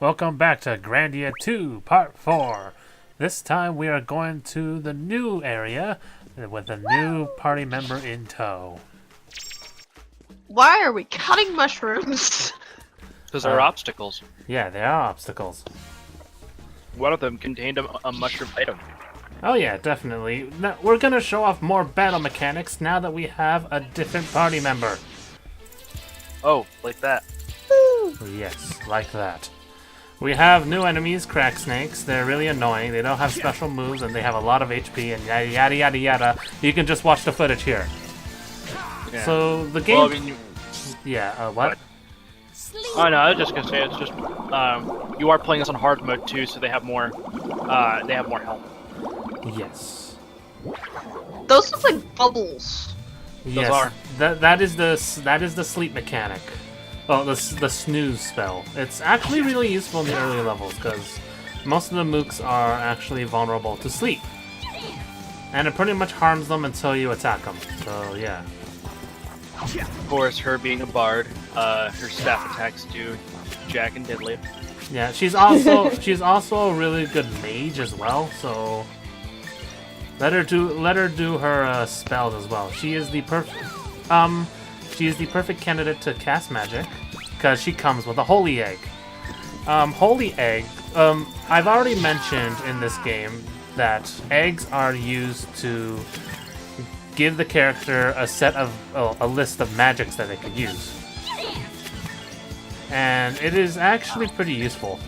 Welcome back to Grandia 2, Part 4. This time we are going to the new area with a new party member in tow. Why are we cutting mushrooms? Because they're obstacles. Yeah, they are obstacles. One of them contained a mushroom item. Oh yeah, definitely. Now, we're going to show off more battle mechanics now that we have a different party member. Oh, like that. Yes, like that. We have new enemies, crack snakes. They're really annoying. They don't have special moves and they have a lot of HP and yada yada yada yada. You can just watch the footage here. Yeah. So the game... Well, I mean, Yeah, what? oh no, I was just gonna say it's just you are playing this on hard mode too, so they have more health. Yes. Those look like bubbles. Yes. are. That is the sleep mechanic. Well, the snooze spell. It's actually really useful in the early levels because most of the mooks are actually vulnerable to sleep, and it pretty much harms them until you attack them. So yeah. Of course, her being a bard, her staff attacks do jack and diddly. Yeah, she's also a really good mage as well. So let her do her spells as well. She is the perfect candidate to cast magic because she comes with a holy egg. Holy egg. I've already mentioned in this game that eggs are used to give the character a list of magics that they could use, and it is actually pretty useful.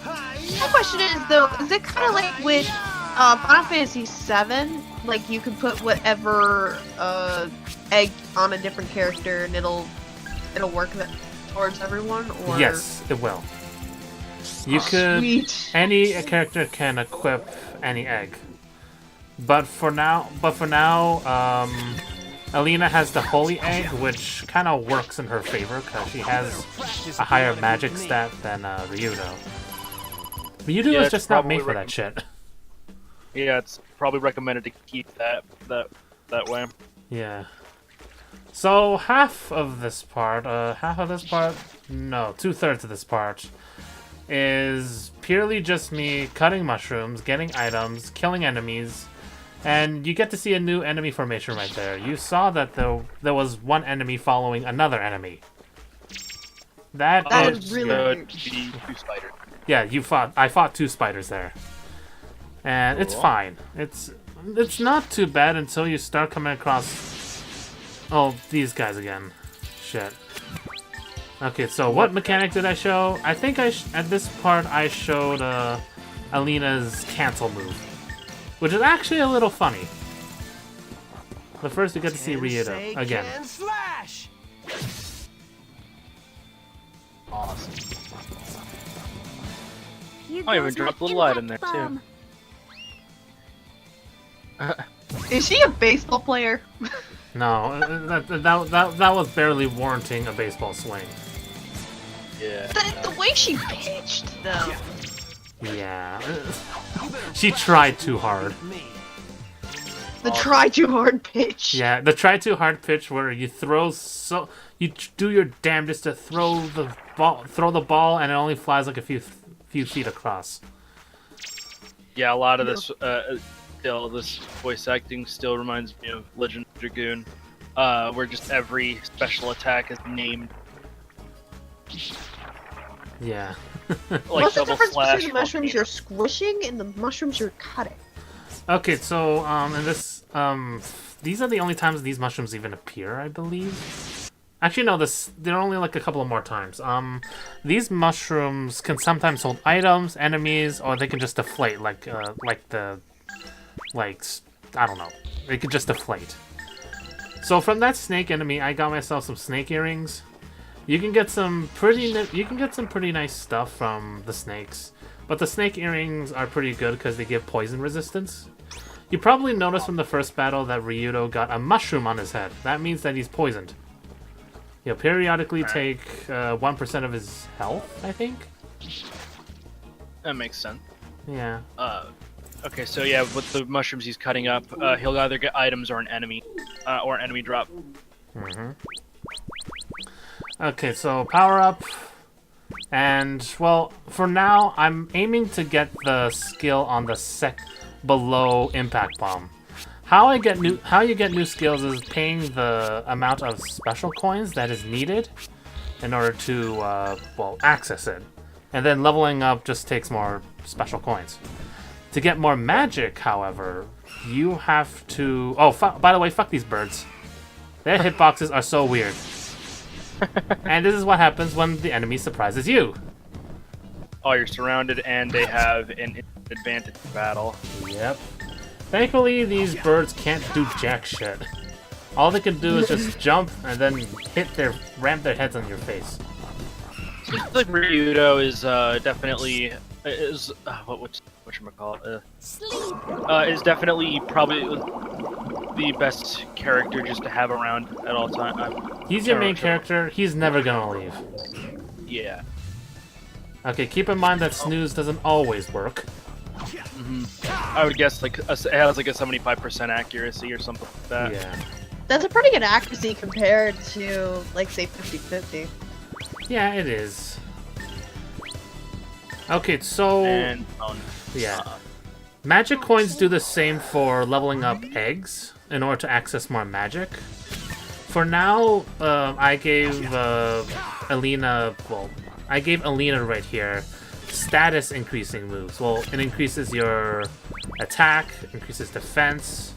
My question is though, is it kind of like with Final Fantasy VII? Like you can put whatever egg on a different character and it'll work towards everyone, or Yes, it will. You could Sweet. any character can equip any egg, but for now, Alina has the holy egg, which kind of works in her favor because she has a higher magic stat than Ryudo. Ryudo Yeah, is it's just not made probably for that shit. Yeah, it's probably recommended to keep that way. Yeah. So half of this part, no, 2/3 of this part is purely just me cutting mushrooms, getting items, killing enemies, and you get to see a new enemy formation right there. You saw that there was one enemy following another enemy. That is is really the weird. two spiders. Yeah, I fought two spiders there. And it's fine. It's not too bad until you start coming across these guys again. Shit. Okay, so what mechanic did I show? I think at this part I showed Alina's cancel move, which is actually a little funny. But first we get to see Ryudo again. Awesome. I even dropped a little item there too. Is she a baseball player? No, that was barely warranting a baseball swing. Yeah. The way she pitched though. Yeah. She tried too hard. The try too hard pitch. Yeah, the try too hard pitch where you do your damnedest to throw the ball and it only flies like a few feet across. Yeah, a lot of this this voice acting still reminds me of Legend of Dragoon, where just every special attack is named. Yeah. Like What's the double difference slash. between the mushrooms you're squishing and the mushrooms you're cutting? Okay, so in this these are the only times these mushrooms even appear, I believe. Actually, no. There are only like a couple of more times. These mushrooms can sometimes hold items, enemies, or they can just deflate, like I don't know. They could just deflate. So from that snake enemy, I got myself some snake earrings. You can get some pretty nice stuff from the snakes, but the snake earrings are pretty good because they give poison resistance. You probably noticed from the first battle that Ryudo got a mushroom on his head. That means that he's poisoned. He'll periodically take 1% of his health, I think. That makes sense. Yeah. Okay, so yeah, with the mushrooms he's cutting up, he'll either get items or an enemy drop. Mm-hmm. Okay, so power up, And, well, for now, I'm aiming to get the skill on the below Impact Bomb. How you get new skills is paying the amount of special coins that is needed in order to, well, access it. And then leveling up just takes more special coins. To get more magic, however, you have to... Oh, by the way, fuck these birds. Their hitboxes are so weird. And this is what happens when the enemy surprises you. Oh, you're surrounded, and they have an advantage in battle. Yep. Thankfully, these birds can't do jack shit. All they can do is just jump and then ram their heads on your face. Seems like Ryudo is definitely is definitely probably the best character just to have around at all time. He's your main character. He's never gonna leave. Yeah. Okay, keep in mind that snooze doesn't always work. I would guess like it has like a 75% accuracy or something like that. Yeah. That's a pretty good accuracy compared to, like, say, 50-50. Yeah, it is. Okay, so... And, yeah. Magic coins do the same for leveling up eggs in order to access more magic. For now, I gave Alina... Well, I gave Alina right here status increasing moves. Well, it increases your attack, increases defense,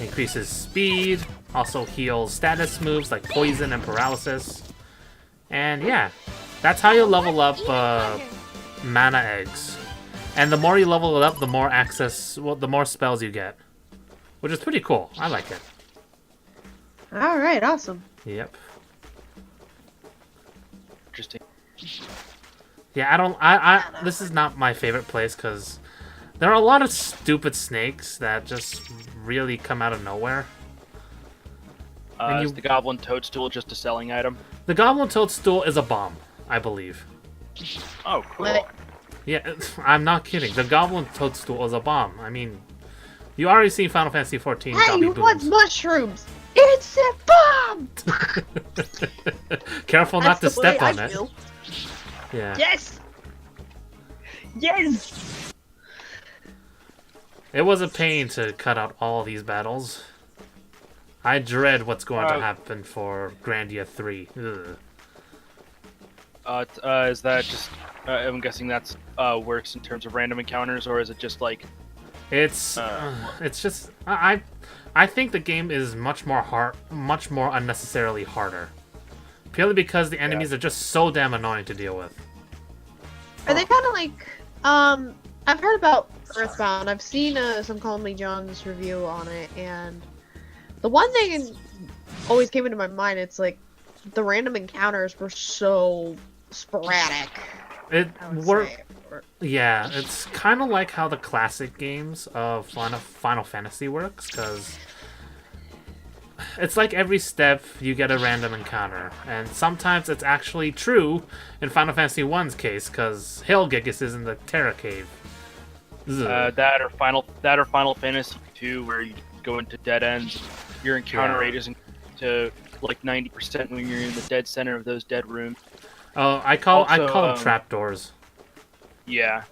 increases speed, also heals status moves like poison and paralysis. And yeah, that's how you level up mana eggs. And the more you level it up, the more the more spells you get. Which is pretty cool. I like it. Alright, awesome. Yep. Interesting. Yeah, this is not my favorite place because there are a lot of stupid snakes that just really come out of nowhere. Is the Goblin Toadstool just a selling item? The Goblin Toadstool is a bomb, I believe. Oh, cool. What? Yeah, I'm not kidding. The Goblin Toadstool is a bomb. I mean, you already seen Final Fantasy XIV. Hey, Gobby what's Booms. mushrooms? It's a bomb! Careful not to That's the way step I on it. feel. Yeah. Yes! Yes! It was a pain to cut out all these battles. I dread what's going to happen for Grandia 3. Ugh. Is that just... I'm guessing that's works in terms of random encounters, or is it just like... It's just... I think the game is much more unnecessarily harder. Purely because the enemies are just so damn annoying to deal with. Are they kind of like... I've heard about Earthbound. I've seen some Conley John's review on it, and... The one thing always came into my mind, it's like, the random encounters were so sporadic. Yeah, it's kind of like how the classic games of Final Fantasy works, because it's like every step you get a random encounter, and sometimes it's actually true in Final Fantasy 1's case, because Helgigus is in the Terra Cave. That or Final Fantasy 2, where you go into dead ends. Your encounter rate isn't to like 90% when you're in the dead center of those dead rooms. Oh, I call them trapdoors. Yeah.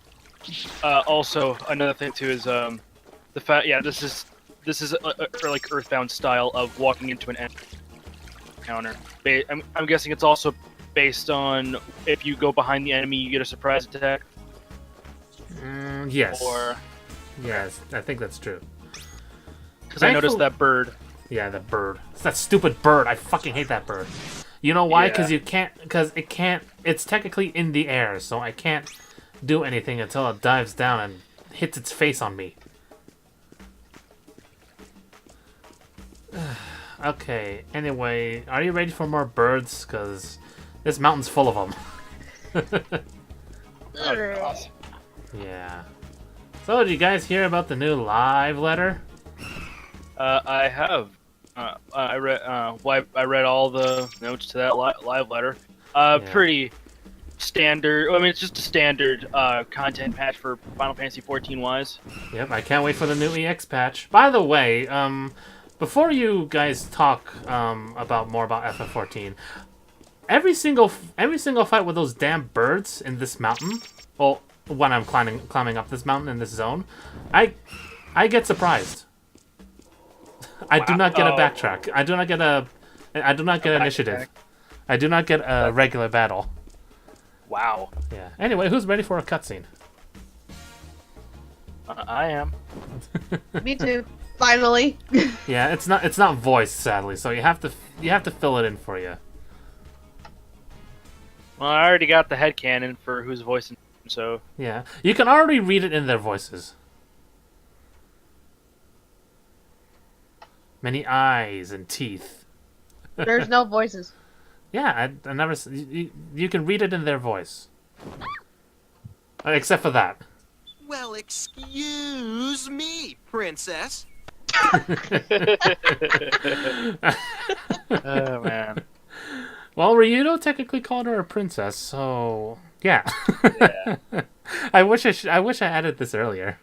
Also, another thing too is the fact. Yeah, this is like Earthbound style of walking into an encounter. I'm guessing it's also based on if you go behind the enemy, you get a surprise attack. Yes. Or yes, I think that's true. Because I noticed that bird. Yeah, that bird. It's that stupid bird. I fucking hate that bird. You know why? Because it's technically in the air, so I can't do anything until it dives down and hits its face on me. Okay, anyway, are you ready for more birds? Because this mountain's full of them. Awesome. Yeah. So, did you guys hear about the new live letter? I have. I read all the notes to that live letter. Pretty standard. I mean, it's just a standard content patch for Final Fantasy 14 wise. Yep, I can't wait for the new EX patch. By the way, before you guys talk more about FF14, every single fight with those damn birds in this mountain. Well, when I'm climbing up this mountain in this zone, I get surprised. I do not get a backtrack. I do not get initiative. I do not get a regular battle. Wow. Yeah. Anyway, who's ready for a cutscene? I am. Me too. Finally. Yeah, it's not voiced, sadly, so you have to fill it in for you. Well, I already got the headcanon for who's voicing, so... Yeah. You can already read it in their voices. Many eyes and teeth. There's no voices. Yeah, I never... You can read it in their voice. Except for that. Well, excuse me, princess. Oh, man. Well, Ryudo technically called her a princess, so... Yeah. Yeah. I wish I added this earlier.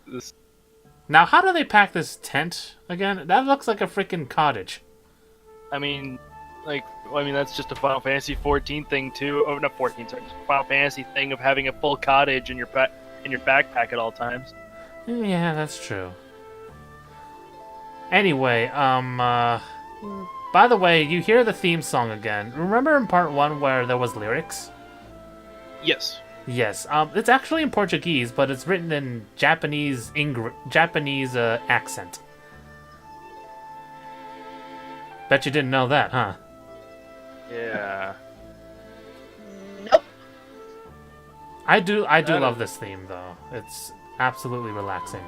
This... Now, how do they pack this tent again? That looks like a freaking cottage. I mean, that's just a Final Fantasy 14 thing too. Oh, not 14, sorry. Final Fantasy thing of having a full cottage in your backpack at all times. Yeah, that's true. Anyway, by the way, you hear the theme song again. Remember in part 1 where there was lyrics? Yes. Yes. It's actually in Portuguese, but it's written in Japanese accent. Bet you didn't know that, huh? Yeah. Nope. I do love this theme though. It's absolutely relaxing.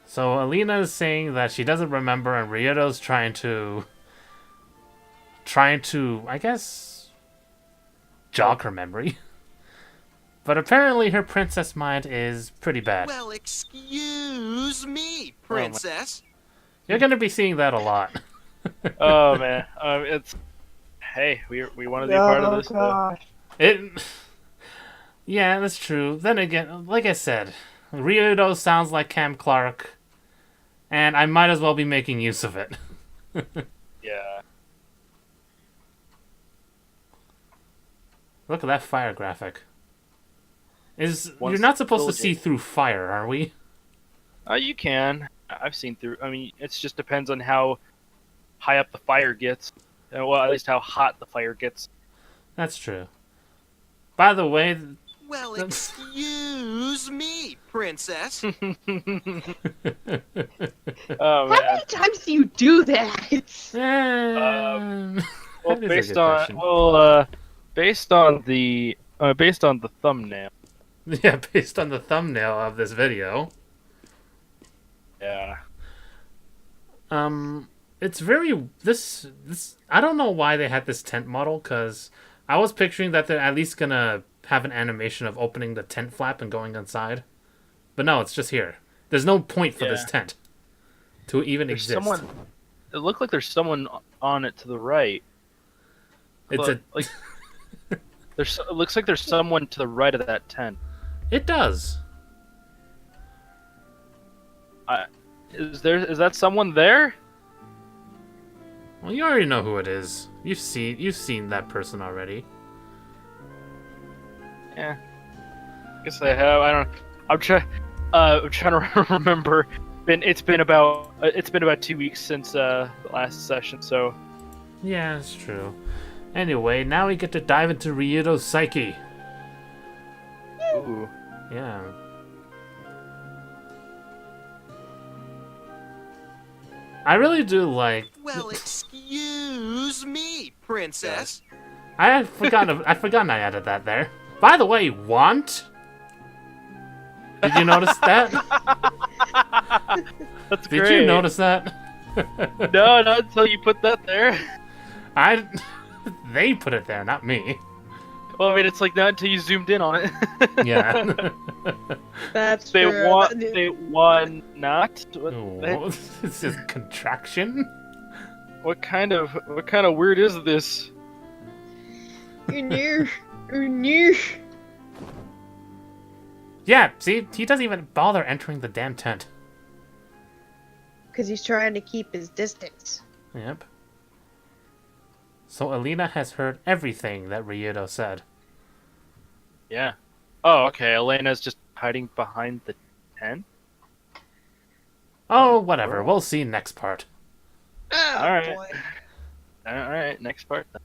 So Alina is saying that she doesn't remember, and Ryudo's trying to, I guess, jog her memory. But apparently her princess mind is pretty bad. Well, excuse me, princess. You're gonna be seeing that a lot. Oh man, it's... Hey, we want to be a part of this though. Yeah, that's true. Then again, like I said, Ryudo sounds like Cam Clark, and I might as well be making use of it. Yeah. Look at that fire graphic. You're Once not supposed to trilogy. see through fire, are we? You can. I've seen through. I mean, it just depends on how high up the fire gets. Well, at least how hot the fire gets. That's true. By the way... Well, excuse me, princess. Oh How man. many times do you do that? Well, that is a based good on question. based on the thumbnail. Yeah, based on the thumbnail of this video. Yeah. It's very... This... I don't know why they had this tent model, because I was picturing that they're at least gonna have an animation of opening the tent flap and going inside. But no, it's just here. There's no point for this tent to even There's exist. someone. It looked like there's someone on it to the right. It's Look, like it looks like there's someone to the right of that tent. It does. Is that someone there? Well, you already know who it is. You've seen that person already. Yeah. Guess I have. I don't. I'm trying to remember. It's been about 2 weeks since the last session. So. Yeah, it's true. Anyway, now we get to dive into Ryudo's psyche. Ooh. Yeah. I really do like... Well, excuse me, princess. I had forgotten I added that there. By the way, want? Did you notice that? That's Did great. you notice that? No, not until you put that there. They put it there, not me. Well, I mean, it's like not until you zoomed in on it. Yeah. That's They true. want not. Oh, it's just contraction. What kind of word is this? Yeah, see? He doesn't even bother entering the damn tent. Because he's trying to keep his distance. Yep. So Alina has heard everything that Ryudo said. Yeah. Oh, okay. Elena's just hiding behind the tent. Oh, whatever. We'll see next part. Oh, All right. boy. All right. Next part. Then.